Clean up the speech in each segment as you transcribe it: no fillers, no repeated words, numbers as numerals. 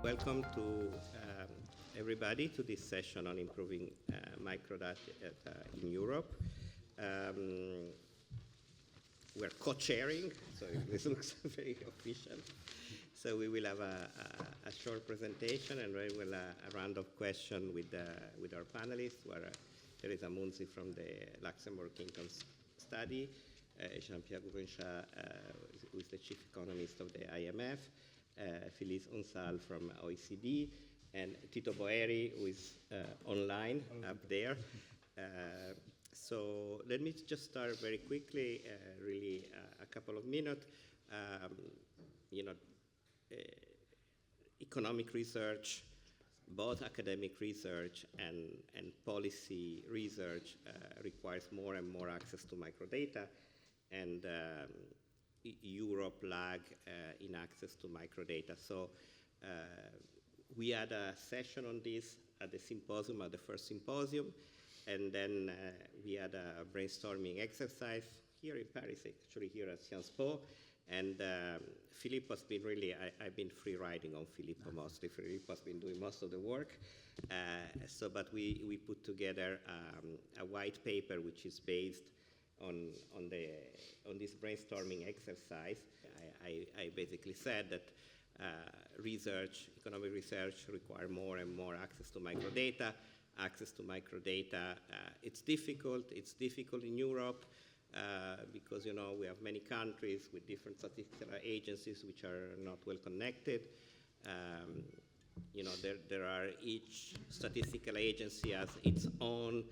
Welcome to everybody to this session on improving microdata in Europe. We're co-chairing, so this looks very official. So we will have a short presentation and we will a round of questions with our panelists, where Teresa Munzi from the Luxembourg Income Study, Jean-Pierre Gourinchas, who is the chief economist of the IMF, Filiz Unsal from OECD, and Tito Boeri, who is online up there. So let me just start very quickly, really a couple of minutes. Economic research, both academic research and policy research requires more and more access to microdata, and Europe lag in access to microdata. So we had a session on this at the symposium, at the first symposium, and then we had a brainstorming exercise here in Paris, actually here at Sciences Po. And Filippo has been really, I've been free riding on Filippo mostly. Filippo has been doing most of the work. But we put together a white paper which is based on this brainstorming exercise. I basically said that economic research require more and more access to microdata. Access to microdata, it's difficult. It's difficult in Europe. Because we have many countries with different statistical agencies which are not well connected. There are each statistical agency has its own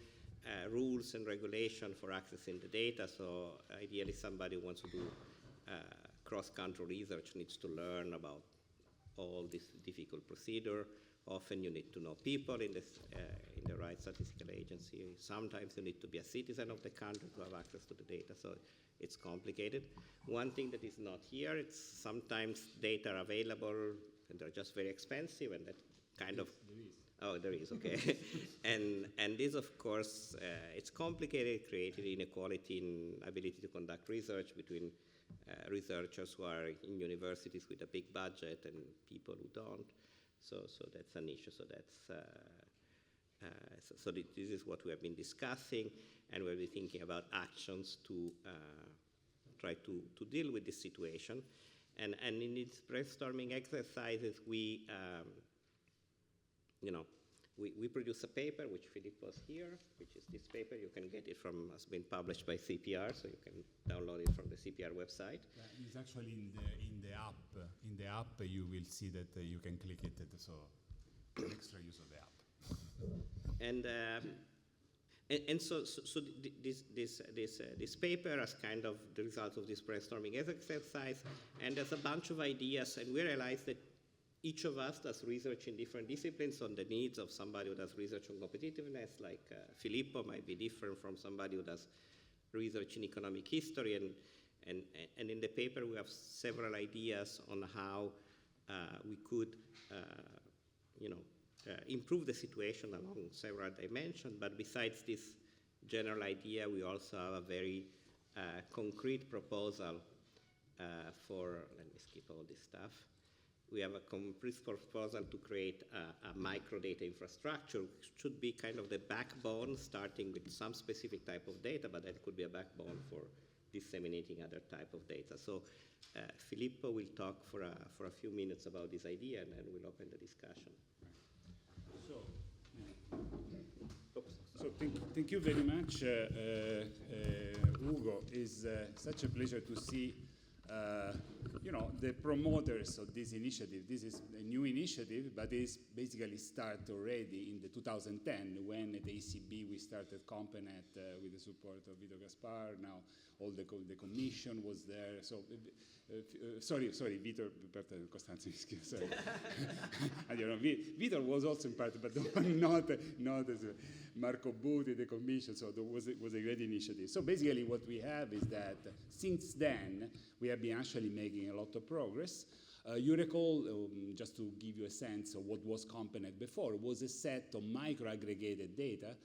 rules and regulation for accessing the data. So ideally, somebody who wants to do cross-country research needs to learn about all this difficult procedure. Often you need to know people in the right statistical agency. Sometimes you need to be a citizen of the country to have access to the data, so it's complicated. One thing that is not here, it's sometimes data are available and they're just very expensive, and that kind of... There is. Oh, there is, okay. and this, of course, it's complicated, created inequality in ability to conduct research between researchers who are in universities with a big budget and people who don't. So that's an issue. So this is what we have been discussing, and we'll be thinking about actions to try to deal with this situation. And in these brainstorming exercises, we produce a paper which Filippo's here, which is this paper. You can get it from, has been published by CEPR, so you can download it from the CEPR website. It's actually in the app. In the app, you will see that you can click it. So extra use of the app. And so this paper is kind of the result of this brainstorming exercise, and there's a bunch of ideas, and we realized that each of us does research in different disciplines on the needs of somebody who does research on competitiveness, like Filippo might be different from somebody who does research in economic history. And in the paper, we have several ideas on how we could, improve the situation along several dimensions. But besides this general idea, we also have a very concrete proposal for, let me skip all this stuff. We have a complete proposal to create a microdata infrastructure, which should be kind of the backbone, starting with some specific type of data, but that could be a backbone for disseminating other type of data. So Filippo will talk for a few minutes about this idea, and then we'll open the discussion. So thank you very much, Ugo. It's such a pleasure to see the promoters of this initiative. This is a new initiative, but it's basically started already in the 2010 when at the ECB we started CompNet with the support of Vito Gaspar. Now all the commission was there. So sorry, Vito, Costanzo, sorry. I don't know. Vito was also in part, but not as Marco Buti, the commission. So it was a great initiative. So basically, what we have is that since then we have been actually making a lot of progress. You recall, just to give you a sense of what was CompNet before, it was a set of micro-aggregated data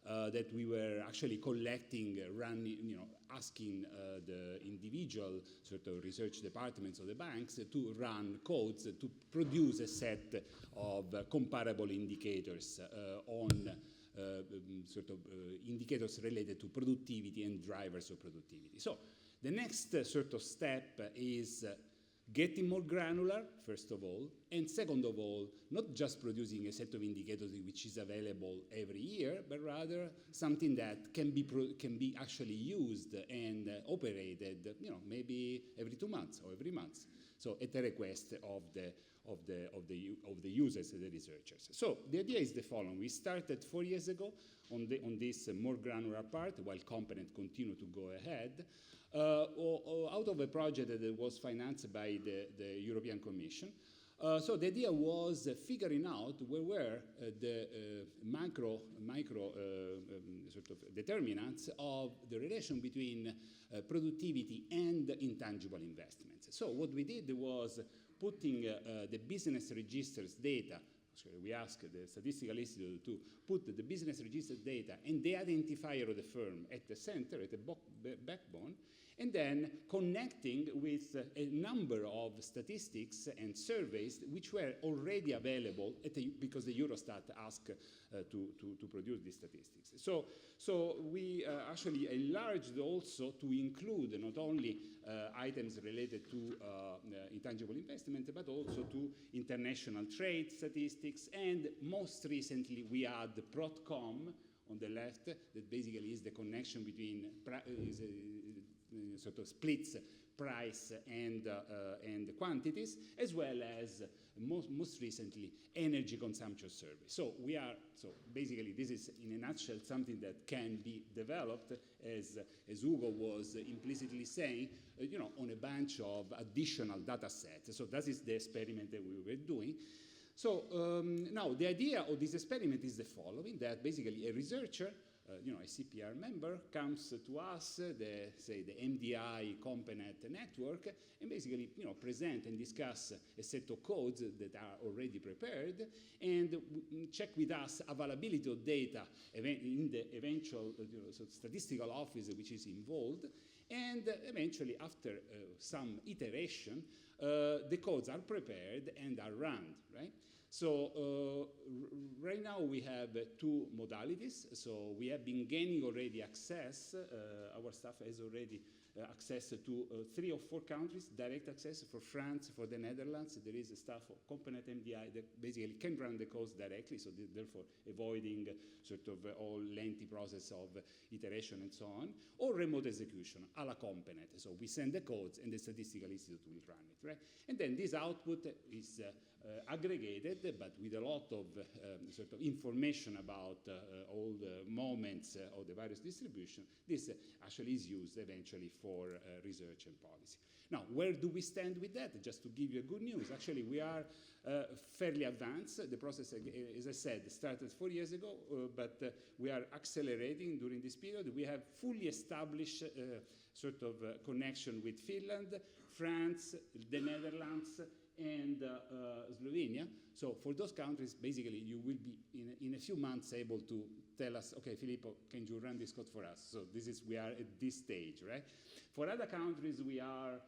that we were actually collecting, running, asking the individual sort of research departments of the banks to run codes to produce a set of comparable indicators on indicators related to productivity and drivers of productivity. So the next sort of step is getting more granular, first of all, and second of all, not just producing a set of indicators which is available every year, but rather something that can be actually used and operated, maybe every 2 months or every month. So at the request of the users, the researchers. So the idea is the following: we started 4 years ago on this more granular part, while CompNet continued to go ahead. Out of a project that was financed by the European Commission. So the idea was figuring out where were the micro sort of determinants of the relation between productivity and intangible investments. So what we did was putting the business registers data. So we asked the Statistical Institute to put the business register data and the identifier of the firm at the center, at the backbone, and then connecting with a number of statistics and surveys which were already available because the Eurostat asked to produce these statistics. So we actually enlarged also to include not only items related to intangible investment, but also to international trade statistics, and most recently we add the PROTCOM on the left, that basically is the connection between sort of splits price and quantities, as well as most recently energy consumption survey. So basically this is in a nutshell something that can be developed, as Ugo was implicitly saying, on a bunch of additional data sets. So that is the experiment that we were doing. So now the idea of this experiment is the following: that basically a researcher, a CEPR member, comes to us, the MDI CompNet network, and basically present and discuss a set of codes that are already prepared, and check with us availability of data in the eventual statistical office which is involved, and eventually after some iteration, the codes are prepared and are run, right? So right now we have 2 modalities. So we have been gaining already access, our staff has already access to 3 or 4 countries, direct access for France, for the Netherlands. There is a staff of CompNet MDI that basically can run the codes directly, so therefore avoiding sort of all lengthy process of iteration and so on, or remote execution a la CompNet. So we send the codes and the Statistical Institute will run it, right? And then this output is aggregated, but with a lot of sort of information about all the moments of the various distribution. This actually is used eventually for research and policy. Now, where do we stand with that? Just to give you good news, actually we are fairly advanced. The process, as I said, started 4 years ago, but we are accelerating during this period. We have fully established sort of connection with Finland, France, the Netherlands, and Slovenia. So for those countries, basically, you will be in a few months able to tell us, okay, Filippo, can you run this code for us? So we are at this stage, right? For other countries, we are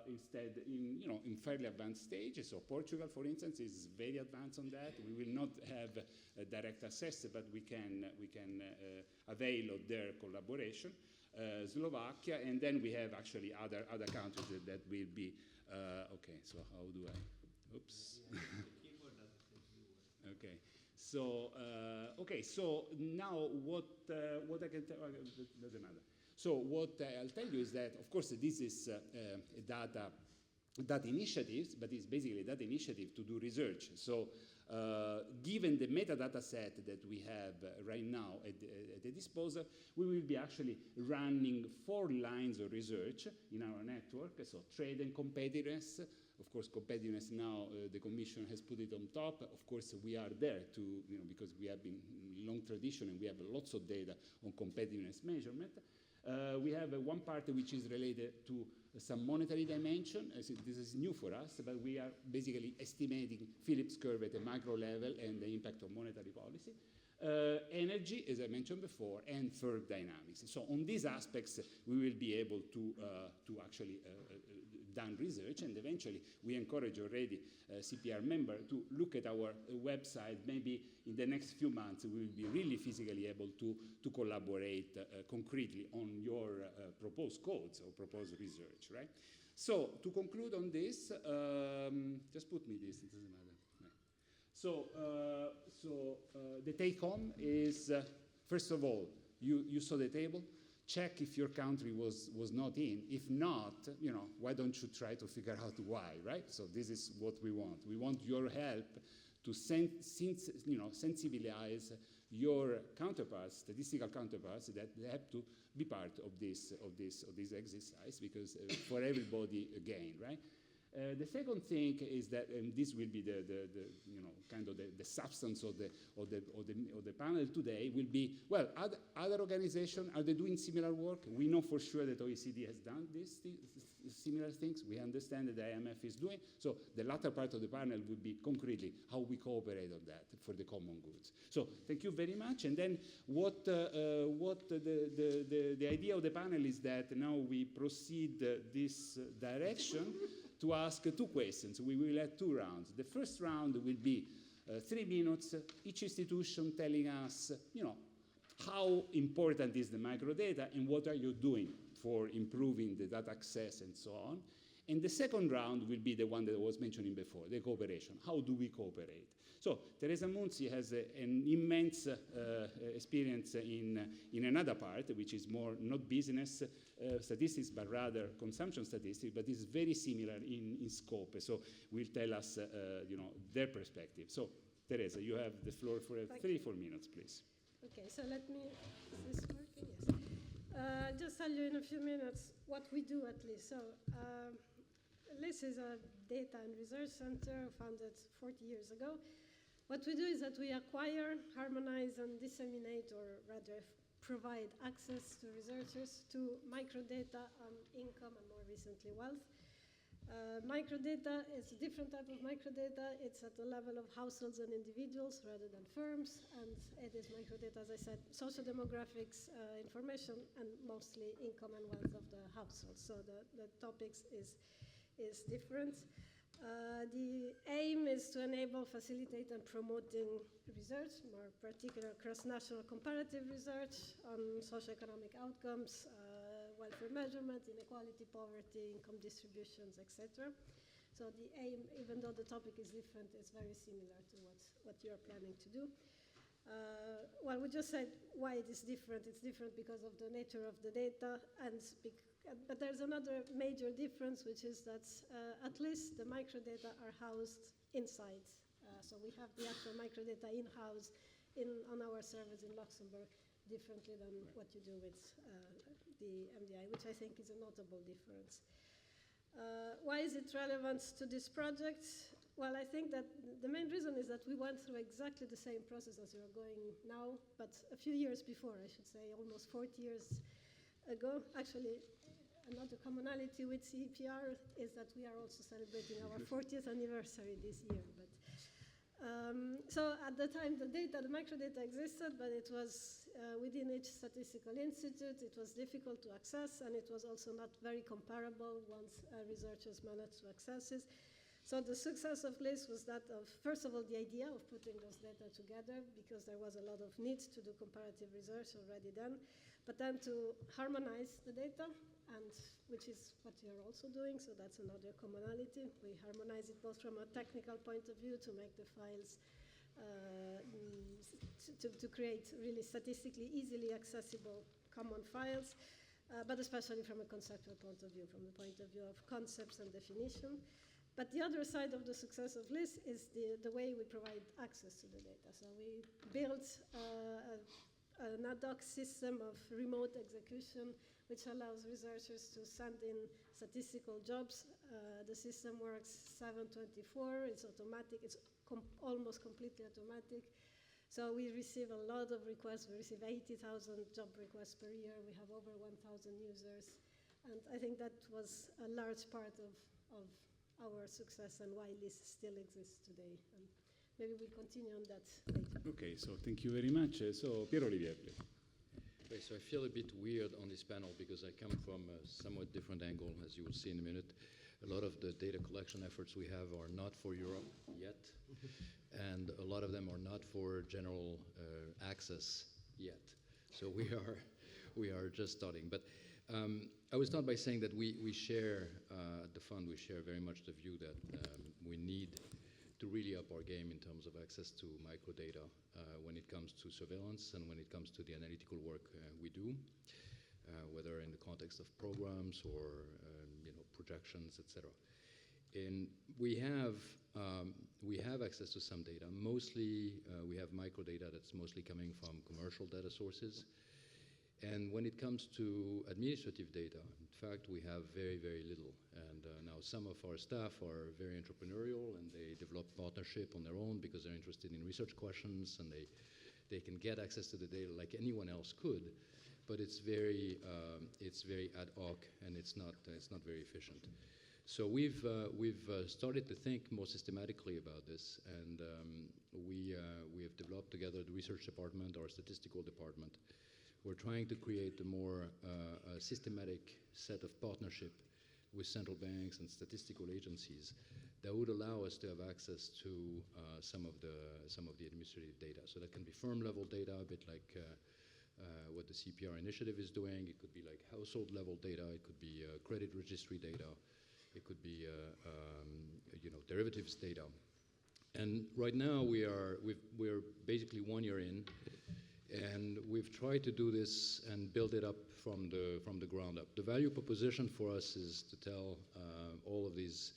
instead in fairly advanced stage. So Portugal, for instance, is very advanced on that. We will not have a direct access, but we can avail of their collaboration. Slovakia, and then we have actually other countries that will be. Okay, so how do I? Oops. Okay. So So now what I can tell doesn't matter. So what I'll tell you is that, of course, this is a data initiative, but it's basically a data initiative to do research. So given the metadata set that we have right now at the disposal, we will be actually running 4 lines of research in our network. So trade and competitiveness. Of course, competitiveness now, the Commission has put it on top. Of course, we are there to, because we have been long tradition and we have lots of data on competitiveness measurement. We have one part which is related to some monetary dimension. This is new for us, but we are basically estimating Phillips curve at a macro level and the impact of monetary policy. energy, as I mentioned before, and third dynamics. So on these aspects, we will be able to actually done research, and eventually we encourage already CEPR member to look at our website. Maybe in the next few months, we will be really physically able to collaborate concretely on your proposed codes or proposed research, right? So to conclude on this, just put me this, it doesn't matter. So the take-home is, first of all, you saw the table. Check if your country was not in. If not, why don't you try to figure out why, right? So this is what we want. We want your help to sensibilize your counterparts, statistical counterparts, that they have to be part of this exercise, because for everybody gain, right? The second thing is that, and this will be the substance of the panel today, will be, well, other organizations, are they doing similar work? We know for sure that OECD has done similar things. We understand that the IMF is doing. So the latter part of the panel would be concretely how we cooperate on that for the common goods. So thank you very much. And then what the idea of the panel is that now we proceed this direction to ask two questions. We will have two rounds. The first round will be 3 minutes, each institution telling us, how important is the microdata and what are you doing for improving the data access and so on. And the second round will be the one that I was mentioning before, the cooperation. How do we cooperate? So Teresa Munzi has an immense experience in another part, which is more not business statistics, but rather consumption statistics, but is very similar in scope. So will tell us, their perspective. So Teresa, you have the floor for 3-4 minutes, please. Okay, so let me, is this working? Yes. Just tell you in a few minutes what we do at LIS. So LIS is a data and research center founded 40 years ago. What we do is that we acquire, harmonize, and disseminate, or rather provide access to researchers to microdata on income and more recently wealth. Microdata is a different type of microdata. It's at the level of households and individuals rather than firms, and it is microdata, as I said, social demographics information, and mostly income and wealth of the household. So the topics is different. The aim is to enable, facilitate, and promoting research, more particular cross-national comparative research on socioeconomic outcomes, welfare measurement, inequality, poverty, income distributions, etc. So the aim, even though the topic is different, is very similar to what you're planning to do. Well, we just said why it is different. It's different because of the nature of the data, but there's another major difference, which is that at least the microdata are housed inside. So we have the actual microdata in-house on our servers in Luxembourg, differently than what you do with the MDI, which I think is a notable difference. Why is it relevant to this project? Well, I think that the main reason is that we went through exactly the same process as you're going now, but a few years before, I should say, almost 40 years ago. Actually, another commonality with CEPR is that we are also celebrating our 40th anniversary this year. But so at the time, the microdata existed, but it was within each statistical institute. It was difficult to access, and it was also not very comparable once researchers managed to access it. So the success of LIS was that of, first of all, the idea of putting those data together, because there was a lot of need to do comparative research already then, but then to harmonize the data, and which is what you're also doing, so that's another commonality. We harmonize it both from a technical point of view to make the files, to create really statistically easily accessible common files, but especially from a conceptual point of view, from the point of view of concepts and definition. But the other side of the success of LIS is the way we provide access to the data. So we built an ad hoc system of remote execution, which allows researchers to send in statistical jobs. The system works 7/24. It's automatic. It's almost completely automatic. So we receive a lot of requests. We receive 80,000 job requests per year. We have over 1,000 users. And I think that was a large part of our success and why LIS still exists today. And maybe we'll continue on that later. Okay, so thank you very much. So Pierre-Olivier, please. Okay, so I feel a bit weird on this panel because I come from a somewhat different angle, as you will see in a minute. A lot of the data collection efforts we have are not for Europe yet, and a lot of them are not for general access yet. So we are just starting. But I will start by saying that we share, at the fund, we share very much the view that we need to really up our game in terms of access to microdata when it comes to surveillance and when it comes to the analytical work we do, whether in the context of programs or projections, etc. And we have access to some data. Mostly, we have microdata that's mostly coming from commercial data sources. And when it comes to administrative data, in fact, we have very, very little. And now some of our staff are very entrepreneurial, and they develop partnership on their own because they're interested in research questions, and they can get access to the data like anyone else could. But it's very ad hoc, and it's not very efficient. So we've started to think more systematically about this, and we have developed together the research department, our statistical department. We're trying to create a more systematic set of partnership with central banks and statistical agencies that would allow us to have access to some of the administrative data. So that can be firm-level data, a bit like what the CEPR initiative is doing. It could be like household-level data. It could be credit registry data. It could be derivatives data. And right now we're basically 1 year in. And we've tried to do this and build it up from the ground up. The value proposition for us is to tell all of these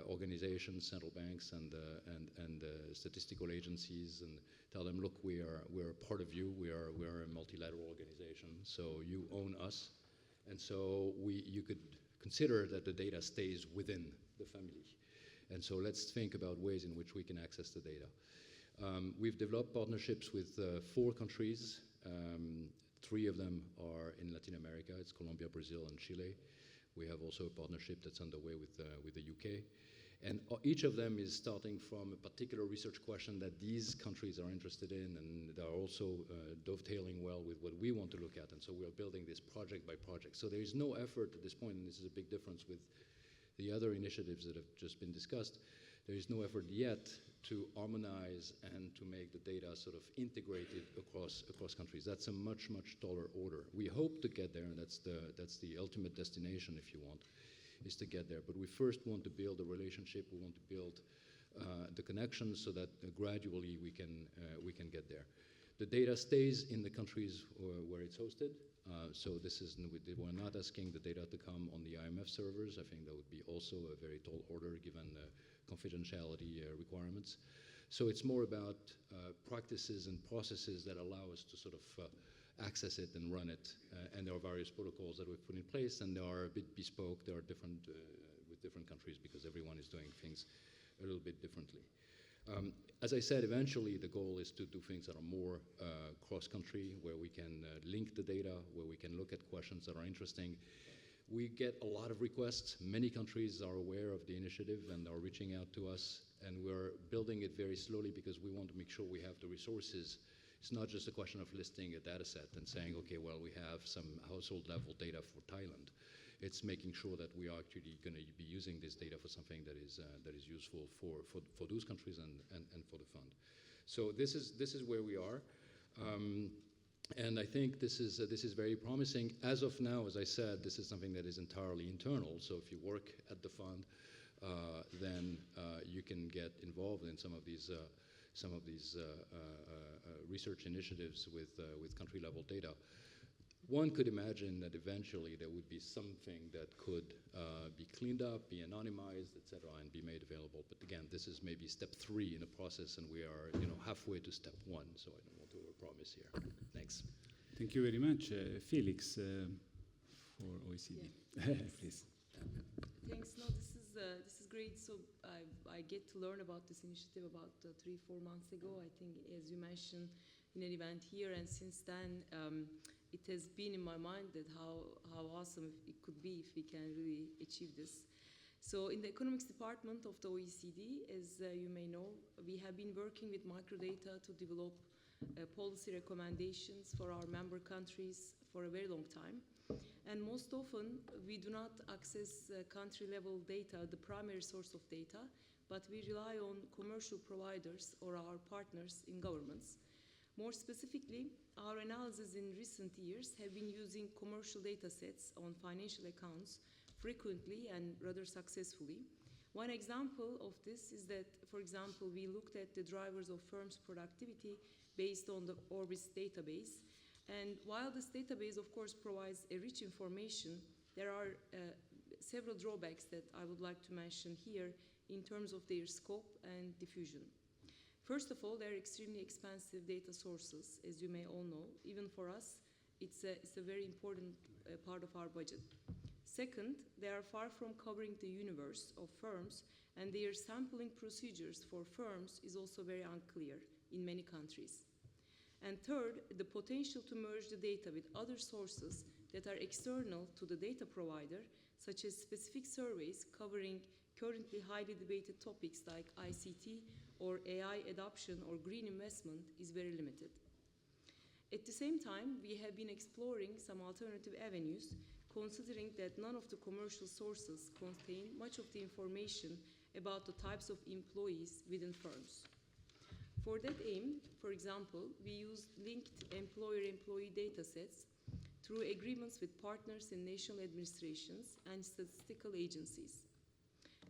organizations, central banks, and statistical agencies, and tell them, look, we're a part of you. We're a multilateral organization, so you own us, and so you could consider that the data stays within the family. And so let's think about ways in which we can access the data. We've developed partnerships with 4 countries. 3 of them are in Latin America. It's Colombia, Brazil, and Chile. We have also a partnership that's underway with the UK. And each of them is starting from a particular research question that these countries are interested in, and they're also dovetailing well with what we want to look at. And so we're building this project by project. So there is no effort at this point, and this is a big difference with the other initiatives that have just been discussed. There is no effort yet to harmonize and to make the data sort of integrated across countries. That's a much, much taller order. We hope to get there, and that's the ultimate destination, if you want, is to get there. But we first want to build a relationship. We want to build the connections so that gradually we can get there. The data stays in the countries where it's hosted. So we're not asking the data to come on the IMF servers. I think that would be also a very tall order given the confidentiality requirements. So it's more about practices and processes that allow us to sort of access it and run it. And there are various protocols that we've put in place, and they are a bit bespoke. They are different with different countries because everyone is doing things a little bit differently. As I said, eventually the goal is to do things that are more cross-country, where we can link the data, where we can look at questions that are interesting. We get a lot of requests. Many countries are aware of the initiative and are reaching out to us, and we're building it very slowly because we want to make sure we have the resources. It's not just a question of listing a data set and saying, okay, well, we have some household level data for Thailand. It's making sure that we are actually going to be using this data for something that is useful for those countries and for the fund. So this is where we are. And I think this is very promising. As of now, as I said, this is something that is entirely internal. So if you work at the fund, then you can get involved in some of these research initiatives with country-level data. One could imagine that eventually there would be something that could be cleaned up, be anonymized, et cetera, and be made available. But again, this is maybe step 3 in the process, and we are halfway to step 1. So I don't want to overpromise here. Thanks. Thank you very much, Filiz, for OECD. Yeah. Please. Thanks. No, this is great. So I get to learn about this initiative about 3-4 months ago. I think, as you mentioned, in an event here, and since then it has been in my mind that how awesome it could be if we can really achieve this. So in the economics department of the OECD, as you may know, we have been working with Microdata to develop policy recommendations for our member countries for a very long time. And most often, we do not access country-level data, the primary source of data, but we rely on commercial providers or our partners in governments. More specifically, our analysis in recent years have been using commercial data sets on financial accounts frequently and rather successfully. One example of this is that, for example, we looked at the drivers of firms' productivity based on the Orbis database. And while this database, of course, provides a rich information, there are several drawbacks that I would like to mention here in terms of their scope and diffusion. First of all, they're extremely expensive data sources, as you may all know. Even for us, it's a very important part of our budget. Second, they are far from covering the universe of firms, and their sampling procedures for firms is also very unclear in many countries. And third, the potential to merge the data with other sources that are external to the data provider, such as specific surveys covering currently highly debated topics like ICT or AI adoption or green investment, is very limited. At the same time, we have been exploring some alternative avenues, considering that none of the commercial sources contain much of the information about the types of employees within firms. For that aim, for example, we used linked employer-employee data sets through agreements with partners in national administrations and statistical agencies.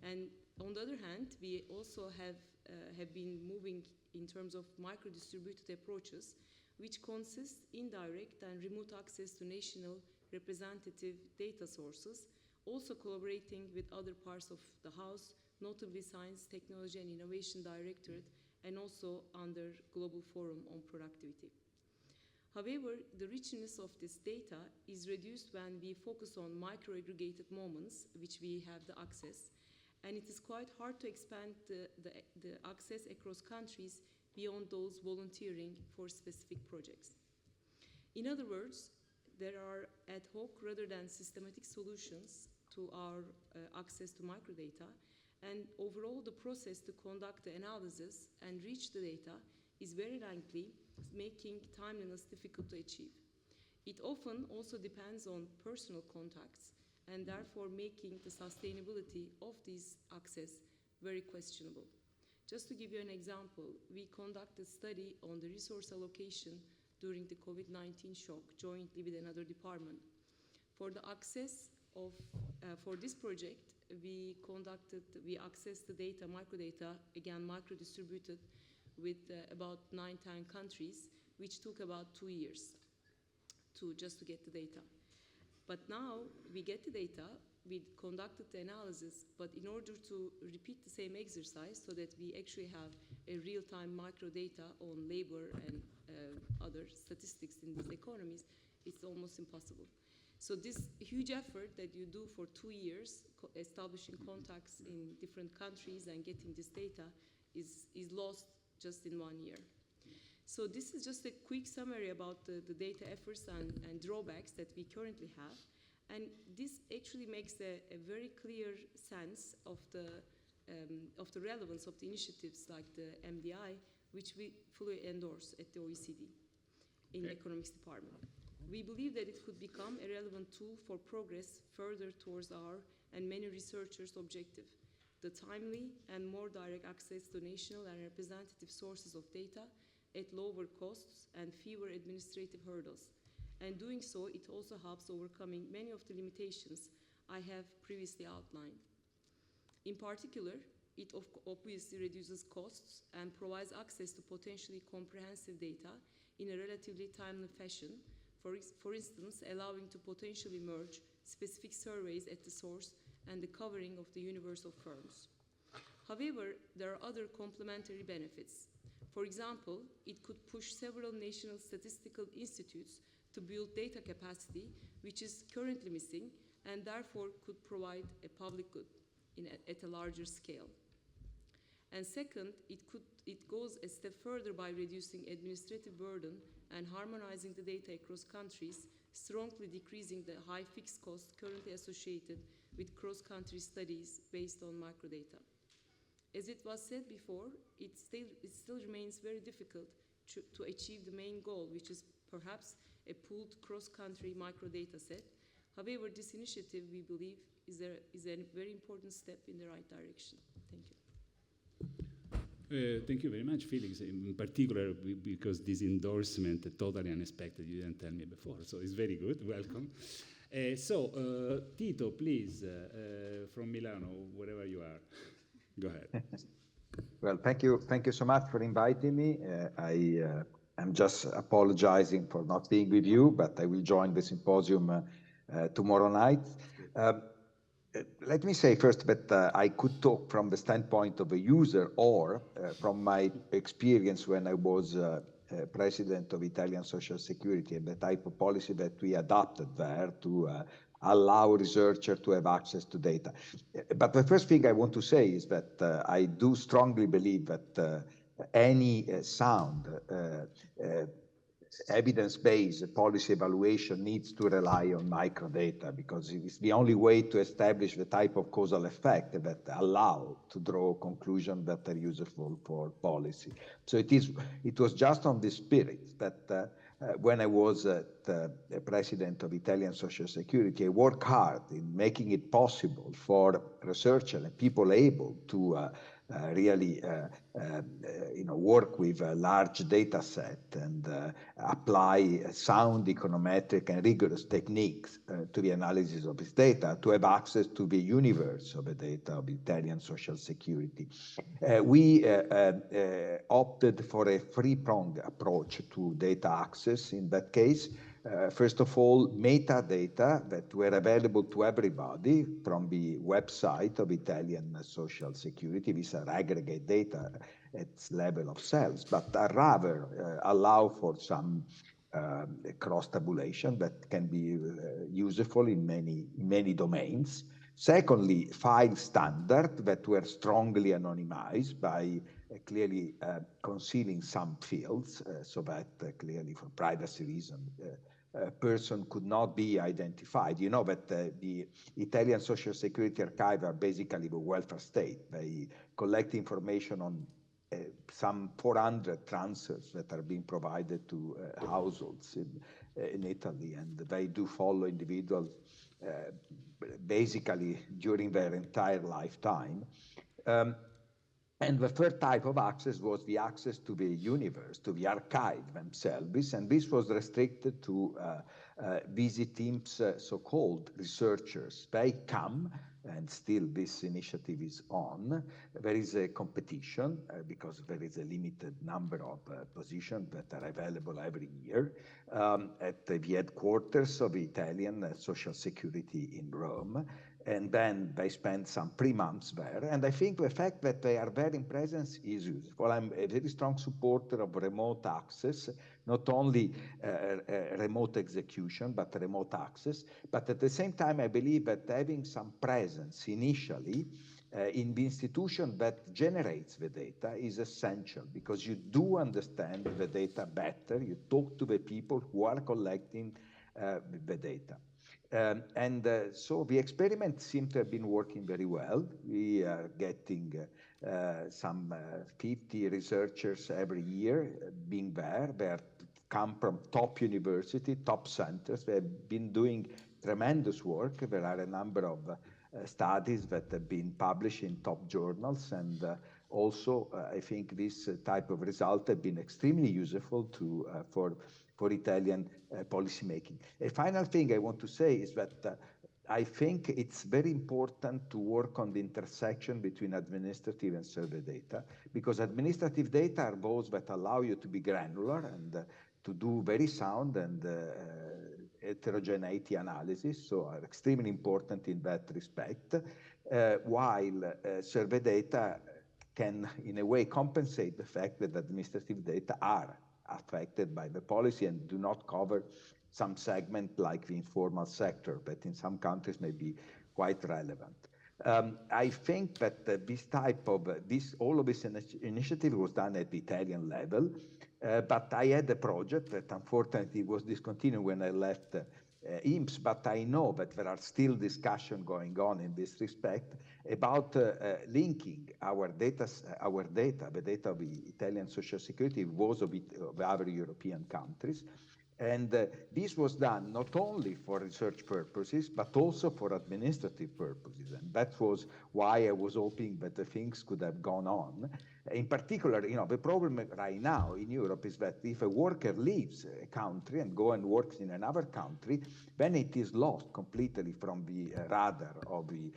And on the other hand, we also have been moving in terms of micro-distributed approaches, which consist indirect and remote access to national representative data sources, also collaborating with other parts of the house, notably Science, Technology and Innovation Directorate, and also under Global Forum on Productivity. However, the richness of this data is reduced when we focus on micro-aggregated moments, which we have the access, and it is quite hard to expand the access across countries beyond those volunteering for specific projects. In other words, there are ad hoc rather than systematic solutions to our access to microdata, and overall the process to conduct the analysis and reach the data is very lengthy, making timeliness difficult to achieve. It often also depends on personal contacts, and therefore making the sustainability of this access very questionable. Just to give you an example, we conducted a study on the resource allocation during the COVID-19 shock, jointly with another department. For the access of, for this project, we accessed the data, microdata, again micro-distributed with about 9-10 countries, which took about 2 years just to get the data. But now we get the data, we conducted the analysis, but in order to repeat the same exercise so that we actually have a real-time microdata on labor and other statistics in these economies, it's almost impossible. So this huge effort that you do for 2 years, establishing contacts in different countries and getting this data is lost just in 1 year. So this is just a quick summary about the data efforts and drawbacks that we currently have. And this actually makes a very clear sense of the relevance of the initiatives like the MDI, which we fully endorse at the OECD in the economics department. We believe that it could become a relevant tool for progress further towards our and many researchers' objective, the timely and more direct access to national and representative sources of data at lower costs and fewer administrative hurdles. And doing so, it also helps overcoming many of the limitations I have previously outlined. In particular, it obviously reduces costs and provides access to potentially comprehensive data in a relatively timely fashion, for instance, allowing to potentially merge specific surveys at the source and the covering of the universe of firms. However, there are other complementary benefits. For example, it could push several national statistical institutes to build data capacity, which is currently missing, and therefore could provide a public good at a larger scale. And second, it goes a step further by reducing administrative burden and harmonizing the data across countries, strongly decreasing the high fixed costs currently associated with cross-country studies based on microdata. As it was said before, it still remains very difficult to achieve the main goal, which is perhaps a pooled cross-country microdata set. However, this initiative, we believe, is a very important step in the right direction. Thank you. Thank you very much, Filiz, in particular because this endorsement totally unexpected. You didn't tell me before, so it's very good. Welcome. Tito, please, from Milano, wherever you are, go ahead. Well, thank you so much for inviting me. I'm just apologizing for not being with you, but I will join the symposium tomorrow night. Let me say first that I could talk from the standpoint of a user or from my experience when I was president of Italian Social Security and the type of policy that we adopted there to allow researchers to have access to data. But the first thing I want to say is that I do strongly believe that any sound evidence-based policy evaluation needs to rely on microdata because it's the only way to establish the type of causal effect that allow to draw conclusions that are useful for policy. So it was just on this spirit that when I was president of Italian Social Security, I worked hard in making it possible for researchers and people able to really work with a large data set and apply sound econometric and rigorous techniques to the analysis of this data to have access to the universe of the data of Italian Social Security. We opted for a three-pronged approach to data access in that case. First of all, metadata that were available to everybody from the website of Italian Social Security. These are aggregate data at level of cells, but rather allow for some cross-tabulation that can be useful in many domains. Secondly, file standard that were strongly anonymized by clearly concealing some fields so that clearly for privacy reasons a person could not be identified. You know that the Italian Social Security Archive are basically the welfare state. They collect information on some 400 transfers that are being provided to households in Italy, and they do follow individuals basically during their entire lifetime. And the third type of access was the access to the universe, to the archive themselves, and this was restricted to visit teams, so-called researchers. They come, and still this initiative is on. There is a competition because there is a limited number of positions that are available every year at the headquarters of Italian Social Security in Rome. And then they spend some 3 months there. And I think the fact that they are there in presence is useful. I'm a very strong supporter of remote access, not only remote execution, but remote access. But at the same time, I believe that having some presence initially in the institution that generates the data is essential because you do understand the data better. You talk to the people who are collecting the data. So the experiment seems to have been working very well. We are getting some 50 researchers every year being there. They come from top university, top centers. They have been doing tremendous work. There are a number of studies that have been published in top journals, and also I think this type of result have been extremely useful for Italian policymaking. A final thing I want to say is that I think it's very important to work on the intersection between administrative and survey data, because administrative data are those that allow you to be granular and to do very sound and heterogeneity analysis, so are extremely important in that respect, while survey data can in a way compensate the fact that administrative data are affected by the policy and do not cover some segment like the informal sector that in some countries may be quite relevant. I think that this type of, all of this initiative was done at the Italian level, but I had a project that unfortunately was discontinued when I left IMPS, but I know that there are still discussions going on in this respect about linking our data, the data of the Italian Social Security, was of other European countries. And this was done not only for research purposes, but also for administrative purposes. And that was why I was hoping that the things could have gone on. In particular, the problem right now in Europe is that if a worker leaves a country and goes and works in another country, then it is lost completely from the radar of the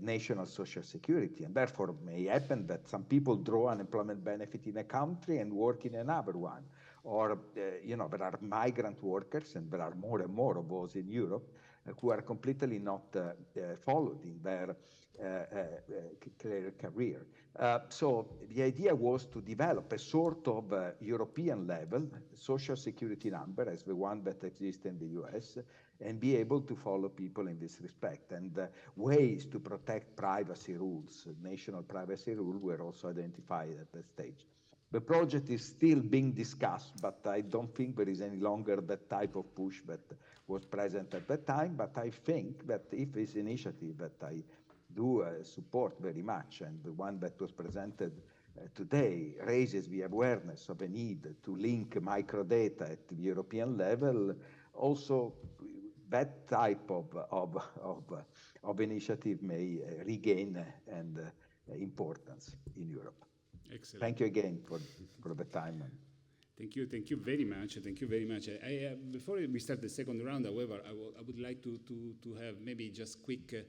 national social security. And therefore, it may happen that some people draw unemployment benefit in a country and work in another one. Or, there are migrant workers, and there are more and more of those in Europe, who are completely not followed in their career. So the idea was to develop a sort of European level social security number as the one that exists in the US, and be able to follow people in this respect. And ways to protect privacy rules, national privacy rules, were also identified at that stage. The project is still being discussed, but I don't think there is any longer that type of push that was present at that time. But I think that if this initiative that I do support very much, and the one that was presented today raises the awareness of a need to link microdata at the European level, also that type of initiative may regain importance in Europe. Excellent. Thank you again for the time. Thank you very much. Thank you very much. Before we start the second round, however, I would like to have maybe just quick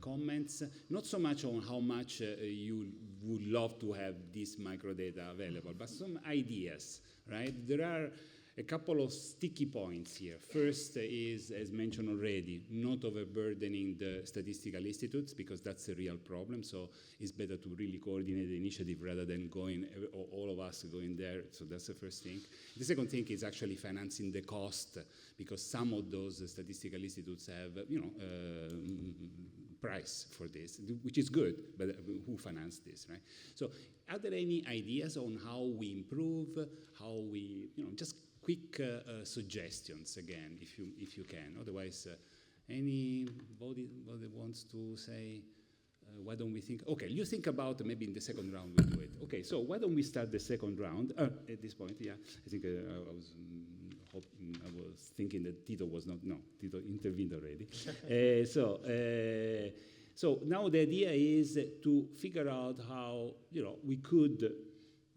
comments, not so much on how much you would love to have this microdata available, but some ideas, right? There are a couple of sticky points here. First is, as mentioned already, not overburdening the statistical institutes, because that's a real problem. So it's better to really coordinate the initiative rather than going, all of us going there. So that's the first thing. The second thing is actually financing the cost, because some of those statistical institutes have, price for this, which is good, but who financed this, right? So are there any ideas on how we improve, how we, just quick suggestions again, if you can. Otherwise, anybody wants to say, why don't we think? Okay, you think about maybe in the second round we'll do it. Okay, so why don't we start the second round? At this point, yeah, I think I was thinking that Tito was not. No, Tito intervened already. So now the idea is to figure out how we could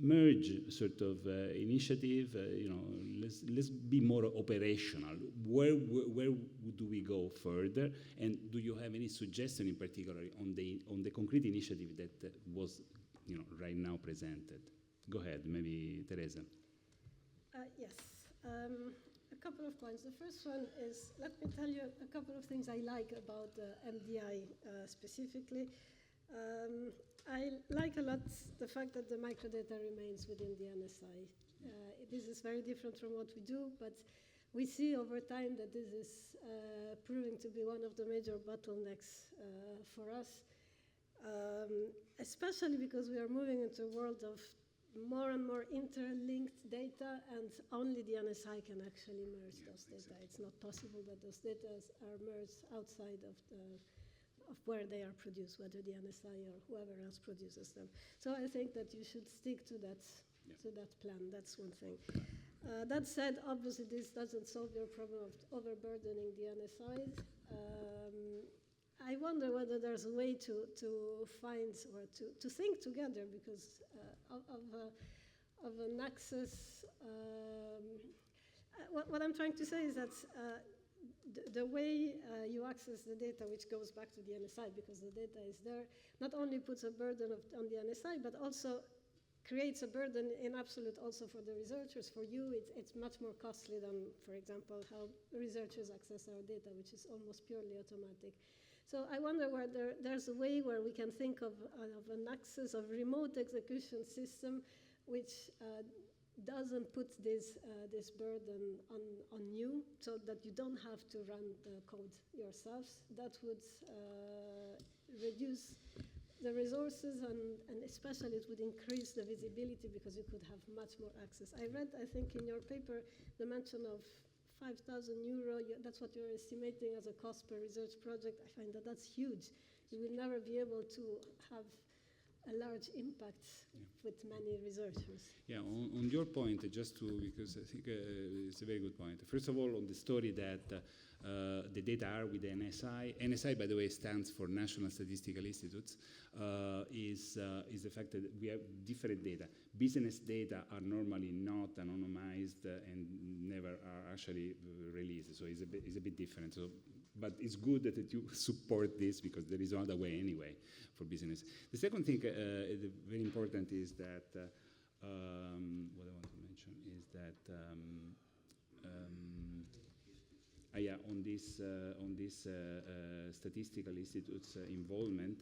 merge sort of initiative, let's be more operational. Where do we go further? And do you have any suggestion in particular on the concrete initiative that was right now presented? Go ahead, maybe Teresa. Yes, a couple of points. The first one is, let me tell you a couple of things I like about MDI specifically. I like a lot the fact that the microdata remains within the NSI. This is very different from what we do, but we see over time that this is proving to be one of the major bottlenecks for us, especially because we are moving into a world of more and more interlinked data, and only the NSI can actually merge those data. It's not possible that those data are merged outside of where they are produced, whether the NSI or whoever else produces them. So I think that you should stick to that plan. That's one thing. That said, obviously this doesn't solve your problem of overburdening the NSIs. I wonder whether there's a way to find or to think together, because of an access. What I'm trying to say is that the way you access the data, which goes back to the NSI, because the data is there, not only puts a burden on the NSI, but also creates a burden in absolute also for the researchers. For you, it's much more costly than, for example, how researchers access our data, which is almost purely automatic. So I wonder whether there's a way where we can think of an access of remote execution system which doesn't put this burden on you, so that you don't have to run the code yourselves. That would reduce the resources, and especially it would increase the visibility, because you could have much more access. I read, I think, in your paper, the mention of 5,000 euro, that's what you're estimating as a cost per research project. I find that that's huge. You will never be able to have a large impact with many researchers. Yeah, on your point, just to, because I think it's a very good point. First of all, on the story that the data are with the NSI. NSI, by the way, stands for National Statistical Institutes, is the fact that we have different data. Business data are normally not anonymized and never are actually released, so it's a bit different. So, but it's good that you support this because there is another way anyway for business. The second thing very important is that what I want to mention is that on this statistical institutes involvement.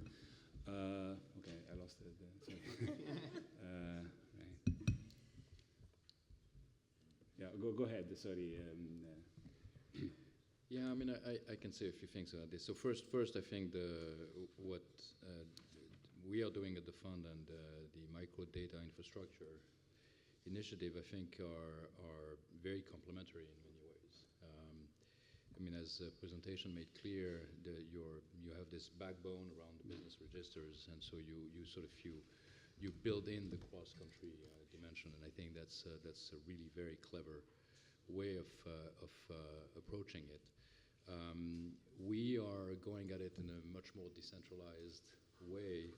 Okay, I lost it. Sorry. Right. Yeah, go ahead. Sorry. Yeah, I mean, I can say a few things about this. So first, I think what we are doing at the fund and the microdata infrastructure initiative, I think, are very complementary in many ways. I mean, as the presentation made clear, you have this backbone around the business registers, and so you build in the cross-country dimension, and I think that's a really very clever way of approaching it. We are going at it in a much more decentralized way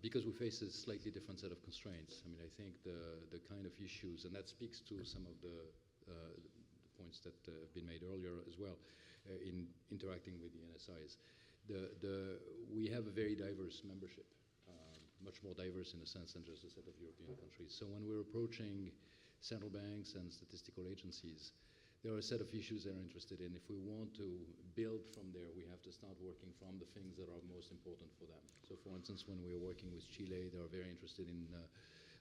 because we face a slightly different set of constraints. I mean, I think the kind of issues, and that speaks to some of the points that have been made earlier as well in interacting with the NSIs. We have a very diverse membership, much more diverse in a sense than just a set of European countries. So when we're approaching central banks and statistical agencies, there are a set of issues they're interested in. If we want to build from there, we have to start working from the things that are most important for them. So for instance, when we're working with Chile, they are very interested in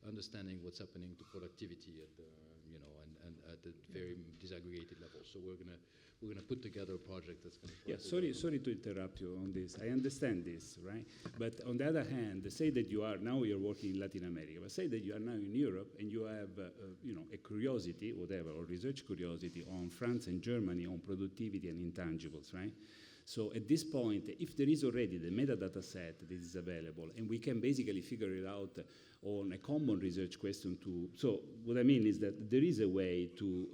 understanding what's happening to productivity at the, and at the very disaggregated level. So we're gonna put together a project that's gonna. Yeah, sorry to interrupt you on this. I understand this, right? But on the other hand, say that now you're working in Latin America, but say that you are now in Europe and you have, a curiosity, whatever, or research curiosity on France and Germany on productivity and intangibles, right? So at this point, if there is already the metadata set that is available, and we can basically figure it out on a common research question so what I mean is that there is a way to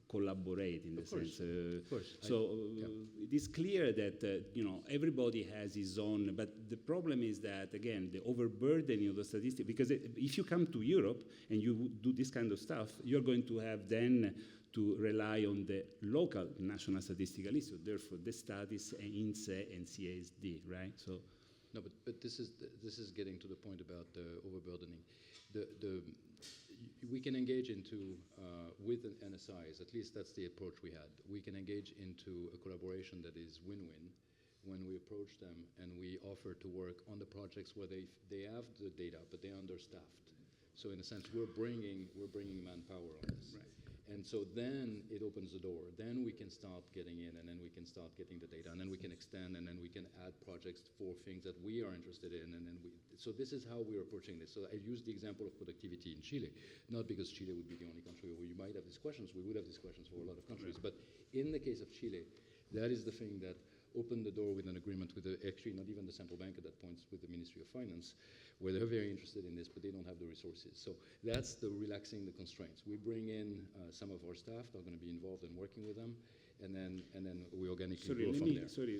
collaborate in the sense. Of course. It is clear that everybody has his own, but the problem is that again the overburdening of the statistics. Because if you come to Europe and you do this kind of stuff, you're going to have then to rely on the local National Statistical Institute, therefore the studies, INSEE and CASD, right? So. No, but this is getting to the point about the overburdening. We can engage into with an NSIs. At least that's the approach we had. We can engage into a collaboration that is win-win when we approach them and we offer to work on the projects where they have the data, but they're understaffed. So in a sense, we're bringing manpower on this. Right. And so then it opens the door. Then we can start getting in, and then we can start getting the data, and then we can extend, and then we can add projects for things that we are interested in, and then so this is how we're approaching this. So I used the example of productivity in Chile, not because Chile would be the only country where you might have these questions. We would have these questions for a lot of countries. But in the case of Chile, that is the thing that opened the door with an agreement with actually not even the central bank at that point, with the Ministry of Finance, where they're very interested in this, but they don't have the resources. So that's the relaxing the constraints. We bring in some of our staff that are going to be involved in working with them, and then we organically grow from there. Sorry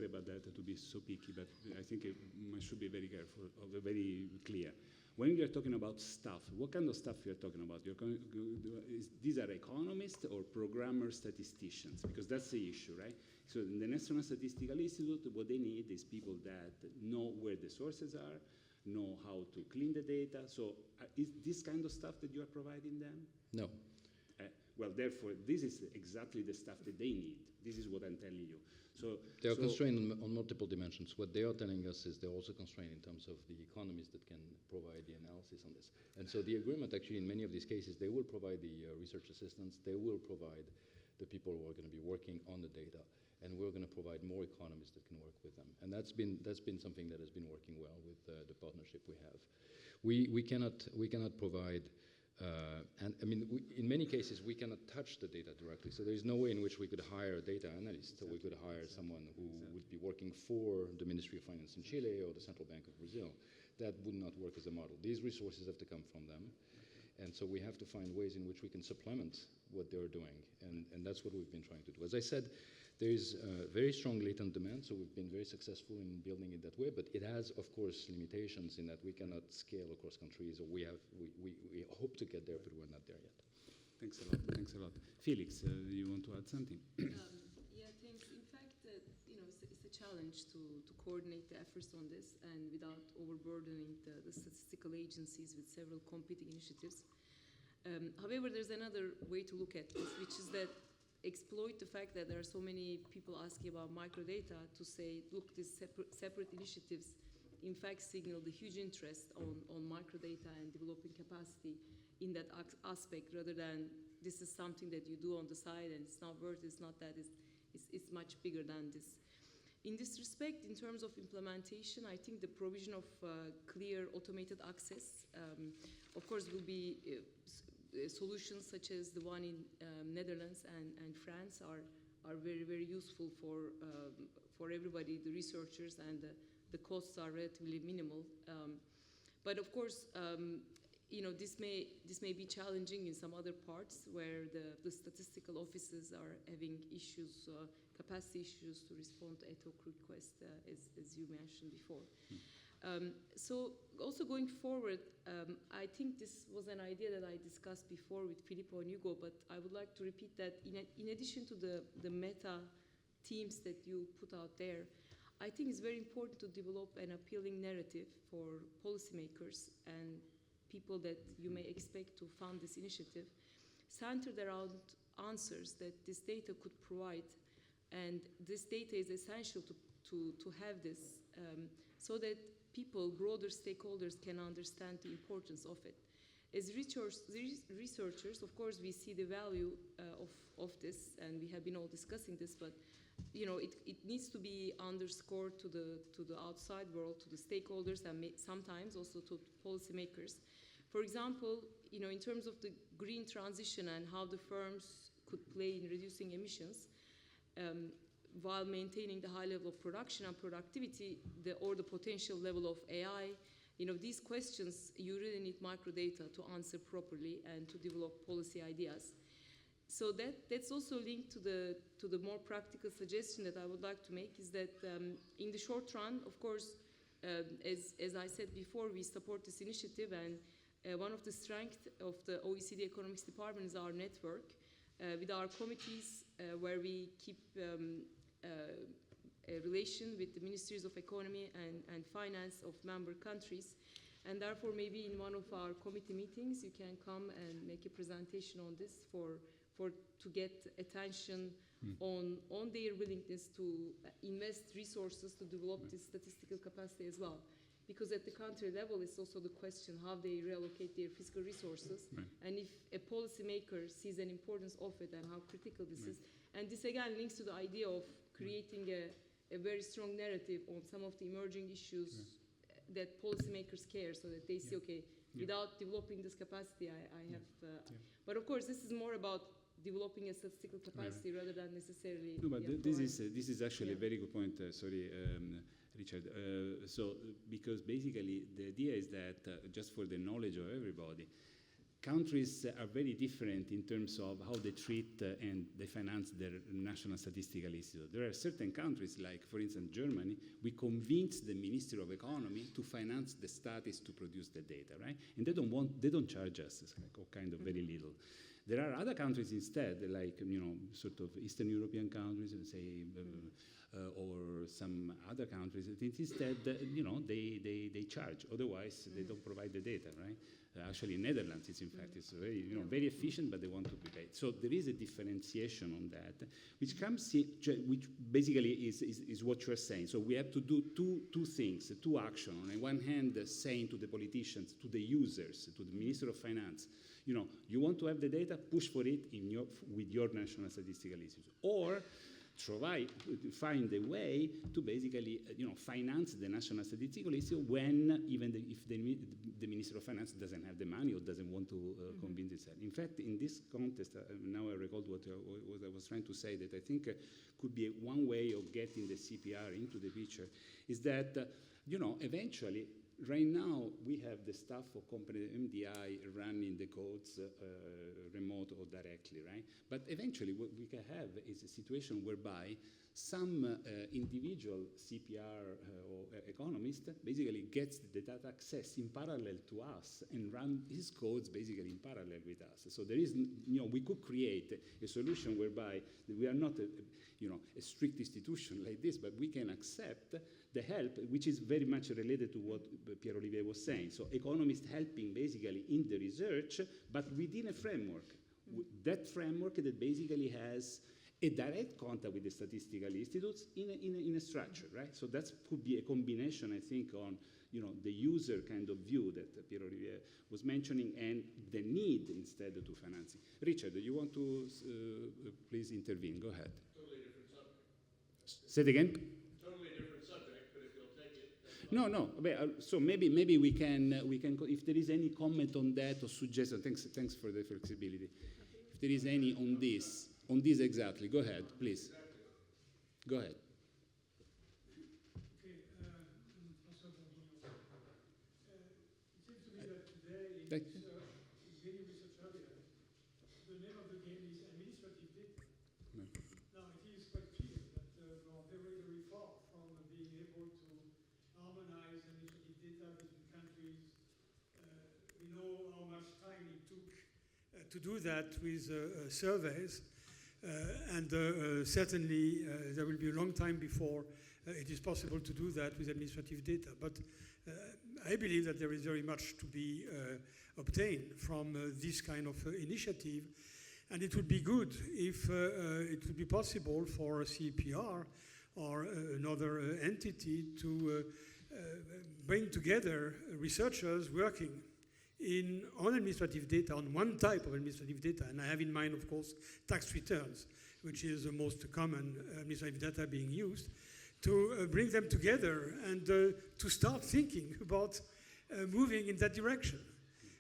about that, to be so picky, but I think I should be very careful, very clear. When you're talking about staff, what kind of staff you're talking about? These are economists or programmer statisticians? Because that's the issue, right? So in the National Statistical Institute, what they need is people that know where the sources are, know how to clean the data. So is this kind of stuff that you are providing them? No. Well, therefore, this is exactly the stuff that they need. This is what I'm telling you. So they are constrained on multiple dimensions. What they are telling us is they're also constrained in terms of the economists that can provide the analysis on this. And so the agreement, actually, in many of these cases, they will provide the research assistants. They will provide the people who are going to be working on the data, and we're going to provide more economists that can work with them. And that's been something that has been working well with the partnership we have. We cannot provide And I mean, in many cases, we cannot touch the data directly. So there is no way in which we could hire a data analyst, or we could hire someone who would be working for the Ministry of Finance in Chile or the Central Bank of Brazil. That would not work as a model. These resources have to come from them. And so we have to find ways in which we can supplement what they're doing. And that's what we've been trying to do. As I said, there is very strong latent demand, so we've been very successful in building it that way, but it has, of course, limitations in that we cannot scale across countries, or we hope to get there, but we're not there yet. Thanks a lot, thanks a lot. Felix, you want to add something? Yeah, thanks. In fact, it's a challenge to coordinate the efforts on this and without overburdening the statistical agencies with several competing initiatives. However, there's another way to look at this, which is that exploit the fact that there are so many people asking about microdata to say, look, these separate initiatives in fact signal the huge interest on microdata and developing capacity in that aspect, rather than this is something that you do on the side and it's not worth, it's not that, it's much bigger than this. In this respect, in terms of implementation, I think the provision of clear automated access, of course, will be solutions such as the one in Netherlands and France are very, very useful for everybody, the researchers, and the costs are relatively minimal. But of course, this may be challenging in some other parts where the statistical offices are having issues, capacity issues to respond to ad hoc requests, as you mentioned before. So also going forward, I think this was an idea that I discussed before with Filippo and Hugo, but I would like to repeat that in addition to the meta themes that you put out there, I think it's very important to develop an appealing narrative for policymakers and people that you may expect to fund this initiative, centered around answers that this data could provide. And this data is essential to have this so that people, broader stakeholders, can understand the importance of it. As researchers, of course, we see the value of this, and we have been all discussing this, but it needs to be underscored to the outside world, to the stakeholders, and sometimes also to policymakers. For example, in terms of the green transition and how the firms could play in reducing emissions, while maintaining the high level of production and productivity, or the potential level of AI, these questions, you really need microdata to answer properly and to develop policy ideas. So that's also linked to the more practical suggestion that I would like to make, is that in the short run, of course, as I said before, we support this initiative, and one of the strengths of the OECD Economics Department is our network with our committees where we keep a relation with the ministries of economy and finance of member countries. And therefore, maybe in one of our committee meetings, you can come and make a presentation on this to get attention on their willingness to invest resources to develop this statistical capacity as well. Because at the country level, it's also the question how they reallocate their fiscal resources, and if a policymaker sees an importance of it and how critical this is. And this again links to the idea of creating a very strong narrative on some of the emerging issues that policymakers care, so that they see, okay, without developing this capacity, I have. But of course, this is more about developing a statistical capacity rather than necessarily. No, but this is actually a very good point. Sorry, Richard. So because basically the idea is that just for the knowledge of everybody, countries are very different in terms of how they treat and they finance their national statistical institute. There are certain countries, like for instance Germany, we convinced the Ministry of Economy to finance the studies to produce the data, right? And they don't charge us, it's like kind of very little. There are other countries instead, like sort of Eastern European countries, let's say, or some other countries that instead, they charge. Otherwise, they don't provide the data, right? Actually, Netherlands is in fact it's very very efficient, but they want to be paid. So there is a differentiation on that, which which basically is what you're saying. So we have to do two things, two actions. On the one hand, saying to the politicians, to the users, to the Minister of Finance, you want to have the data, push for it with your national statistical institute, or find a way to basically finance the National Statistical Institute when even if the Minister of Finance doesn't have the money or doesn't want to convince itself. In fact, in this context, now I recall what I was trying to say, that I think could be one way of getting the CEPR into the picture is that eventually. Right now, we have the staff of CompNet MDI running the codes remote or directly, right? But eventually, what we can have is a situation whereby some individual CEPR or economist basically gets the data access in parallel to us and run his codes basically in parallel with us. So there is, we could create a solution whereby we are not a strict institution like this, but we can accept the help, which is very much related to what Pierre-Olivier was saying. So economists helping basically in the research, but within a framework. That framework that basically has a direct contact with the statistical institutes in a structure, right? So that could be a combination, I think, on the user kind of view that Pierre-Olivier was mentioning and the need instead to financing. Richard, do you want to please intervene? Go ahead. Totally different subject. Say it again. Totally different subject, but if you'll take it. No. So maybe we can if there is any comment on that or suggestion. Thanks for the flexibility. If there is any on this exactly, go ahead, please. Go ahead. Okay, François Bourguignon. It seems to me that today in Thank research, in many research areas, the name of the game is administrative data. No. Now, it is quite clear that we are very, very far from being able to harmonize administrative data between countries. We know how much time it took to do that with surveys. And certainly there will be a long time before it is possible to do that with administrative data. But I believe that there is very much to be obtained from this kind of initiative. And it would be good if it would be possible for CEPR or another entity to bring together researchers working on administrative data, on one type of administrative data, and I have in mind, of course, tax returns, which is the most common administrative data being used, to bring them together and to start thinking about moving in that direction.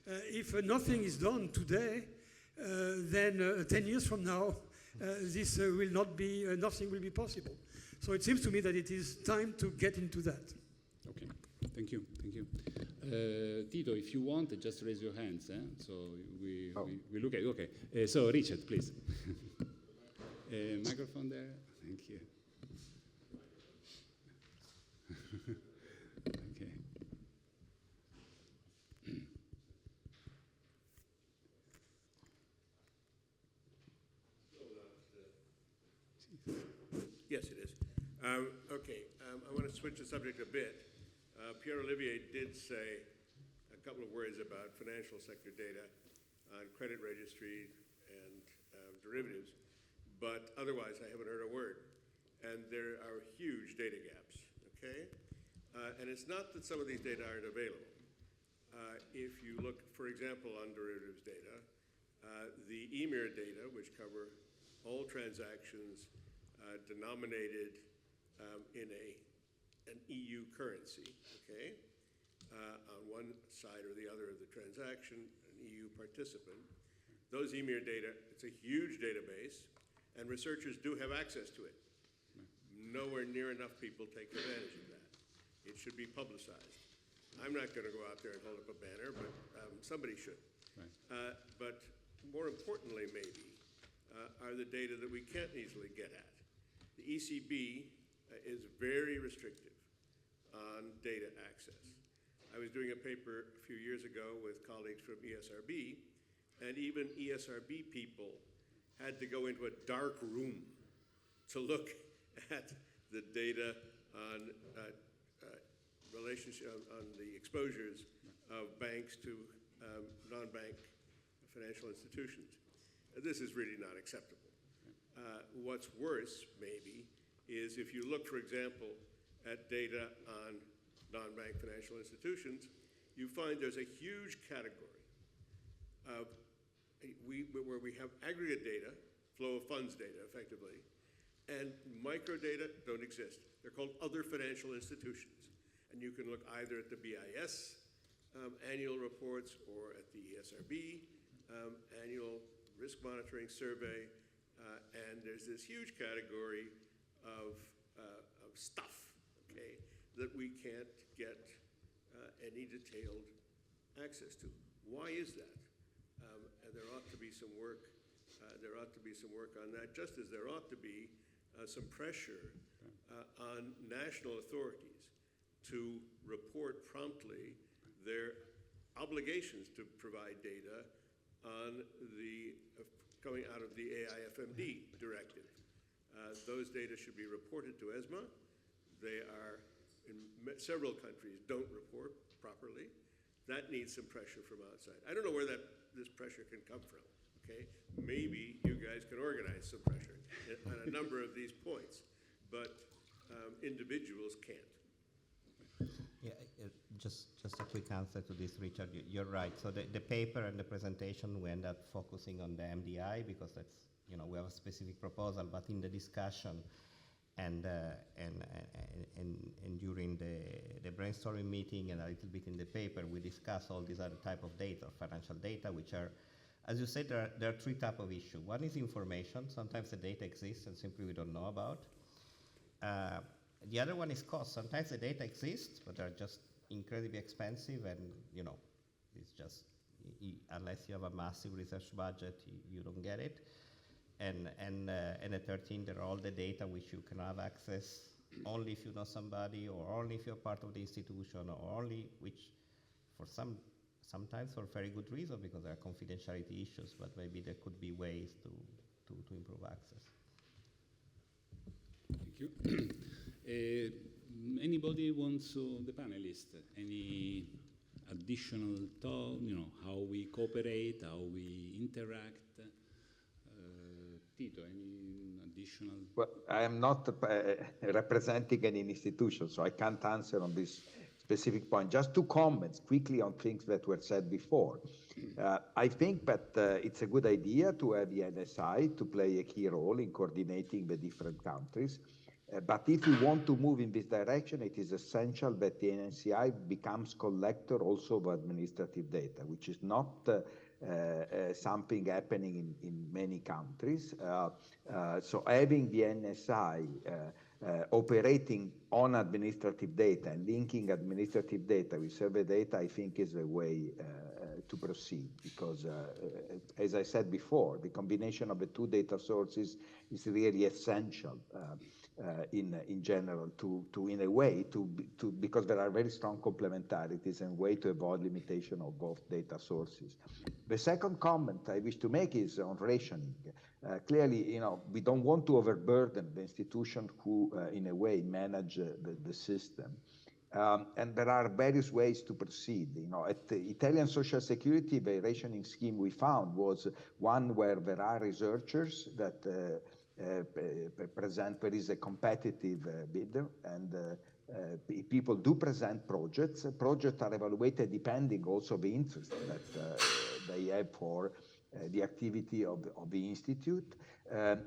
If nothing is done today, then 10 years from now, this will not be, nothing will be possible. So it seems to me that it is time to get into that. Okay, thank you. Tito, if you want, just raise your hands. So we look at it. Okay, so Richard, please. Microphone there. Thank you. Okay. Yes, it is. Okay, I want to switch the subject a bit. Pierre-Olivier did say a couple of words about financial sector data on credit registry and derivatives, but otherwise I haven't heard a word. And there are huge data gaps, okay? And it's not that some of these data aren't available. If you look, for example, on derivatives data, the EMIR data, which cover all transactions denominated in an EU currency, okay? On one side or the other of the transaction, an EU participant. Those EMIR data, it's a huge database, and researchers do have access to it. Nowhere near enough people take advantage of that. It should be publicized. I'm not going to go out there and hold up a banner, but somebody should. Right. But more importantly, maybe, are the data that we can't easily get at. The ECB is very restrictive on data access. I was doing a paper a few years ago with colleagues from ESRB, and even ESRB people had to go into a dark room to look at the data on relationship on the exposures of banks to non-bank financial institutions. This is really not acceptable. What's worse, maybe, is if you look, for example, at data on non-bank financial institutions, you find there's a huge category where we have aggregate data, flow of funds data, effectively, And microdata don't exist. They're called other financial institutions. And you can look either at the BIS annual reports or at the ESRB annual risk monitoring survey. And there's this huge category of stuff, okay, that we can't get any detailed access to. Why is that? And there ought to be some work. There ought to be some work on that, just as there ought to be some pressure on national authorities to report promptly their obligations to provide data on the coming out of the AIFMD directive. Those data should be reported to ESMA. They are, in several countries, don't report properly. That needs some pressure from outside. I don't know where this pressure can come from, okay? Maybe you guys can organize some pressure on a number of these points, but individuals can't. Yeah, just a quick answer to this, Richard. You're right. So the paper and the presentation, we end up focusing on the MDI because that's, we have a specific proposal, but in the discussion and during the brainstorming meeting and a little bit in the paper, we discuss all these other type of data, financial data, which are, as you said, there are three type of issues. One is information. Sometimes the data exists and simply we don't know about. The other one is cost. Sometimes the data exists, but they're just incredibly expensive, and it's just unless you have a massive research budget, you don't get it. And the third thing, there are all the data which you can have access only if you know somebody, or only if you're part of the institution, or only which for sometimes for very good reason because there are confidentiality issues, but maybe there could be ways to improve access. Thank you. Anybody wants to, the panelists, any additional thought, how we cooperate, how we interact? Tito, any additional? Well, I am not representing any institution, so I can't answer on this specific point. Just two comments quickly on things that were said before. I think that it's a good idea to have the NSI to play a key role in coordinating the different countries. But if we want to move in this direction, it is essential that the NSI becomes collector also of administrative data, which is not something happening in many countries. So having the NSI operating on administrative data and linking administrative data with survey data, I think is the way to proceed, because as I said before, the combination of the two data sources is really essential in general to in a way to because there are very strong complementarities and way to avoid limitation of both data sources. The second comment I wish to make is on rationing. Clearly, we don't want to overburden the institution who, in a way, manage the system. And there are various ways to proceed. At the Italian Social Security, the rationing scheme we found was one where there are researchers that present, there is a competitive bidder, and people do present projects. Projects are evaluated depending also the interest that they have for the activity of the institute,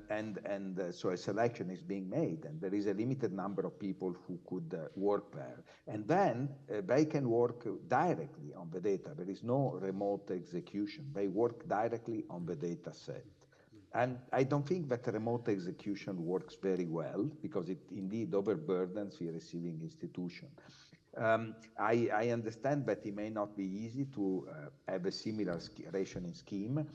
and so a selection is being made, and there is a limited number of people who could work there. And then they can work directly on the data. There is no remote execution. They work directly on the data set. And I don't think that remote execution works very well because it indeed overburdens the receiving institution. I understand that it may not be easy to have a similar rationing scheme.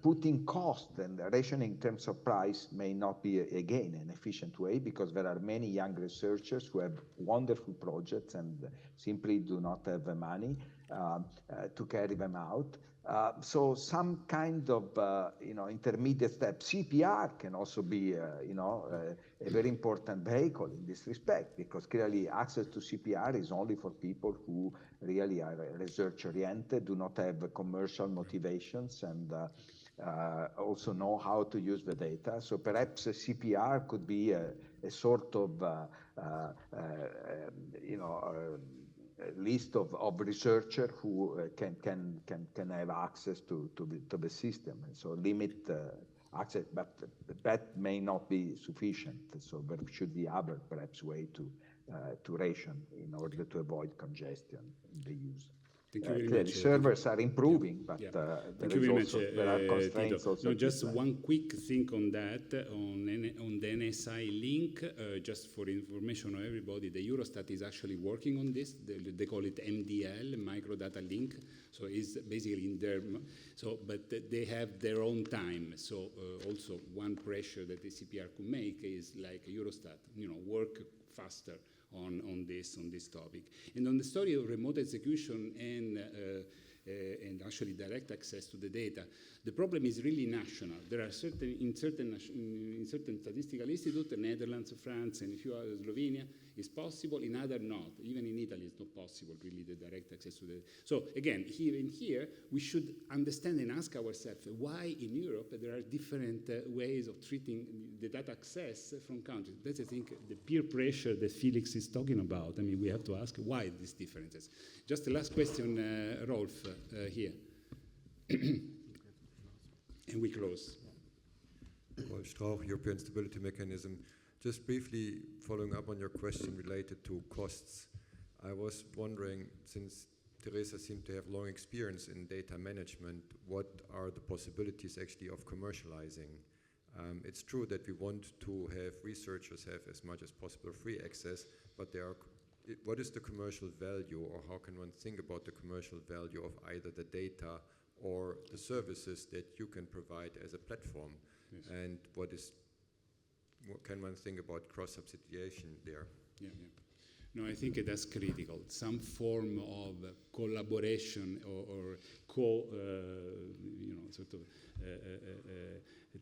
Putting cost and rationing in terms of price may not be, again, an efficient way because there are many young researchers who have wonderful projects and simply do not have the money to carry them out. So some kind of intermediate step. CEPR can also be a very important vehicle in this respect, because clearly access to CEPR is only for people who really are research oriented, do not have commercial motivations, and also know how to use the data. So perhaps CEPR could be a sort of list of researchers who can have access to the system, and so limit access, but that may not be sufficient. So there should be other, perhaps, way to ration in order to avoid congestion in the use. Thank you very Clearly, much. servers are improving, but Thank you very much, there are constraints Tito. also. No, just one quick thing on that, on the NSI link, just for information of everybody, the Eurostat is actually working on this. They call it MDL, Microdata Link. So it's basically in their, but they have their own time. So also one pressure that the CEPR could make is like Eurostat, work faster on this topic. And on the story of remote execution and actually direct access to the data, the problem is really national. There are in certain statistical institutes, the Netherlands, France, and a few others, Slovenia, is possible. In other not. Even in Italy, it's not possible really the direct access to the data. So again, here we should understand and ask ourselves why in Europe there are different ways of treating the data access from countries. That's, I think, the peer pressure that Filiz is talking about. I mean, we have to ask why these differences. Just the last question, Rolf, here. And we close. Rolf Strauch, European Stability Mechanism. Just briefly following up on your question related to costs, I was wondering, since Teresa seemed to have long experience in data management, what are the possibilities actually of commercializing? It's true that we want to have researchers have as much as possible free access, but what is the commercial value, or how can one think about the commercial value of either the data or the services that you can provide as a platform? Yes. And what can one think about cross-subsidiation there? Yeah. No, I think that's critical. Some form of collaboration or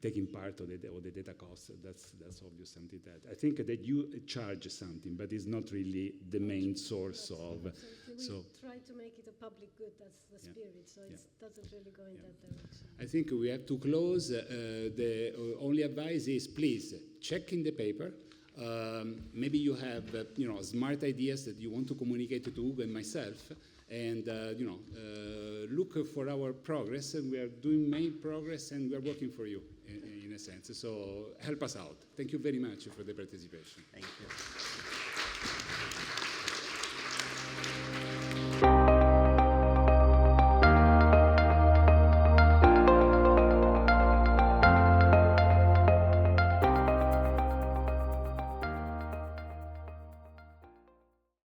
taking part of the data costs. That's obvious something that I think that you charge something, but it's not really the main source of. So we try to make it a public good. That's the spirit. So it doesn't really go in that direction. I think we have to close. The only advice is please check in the paper. Maybe you have smart ideas that you want to communicate to Ugo and myself, and look for our progress. And we are doing main progress, and we are working for you in a sense. So help us out. Thank you very much for the participation. Thank you.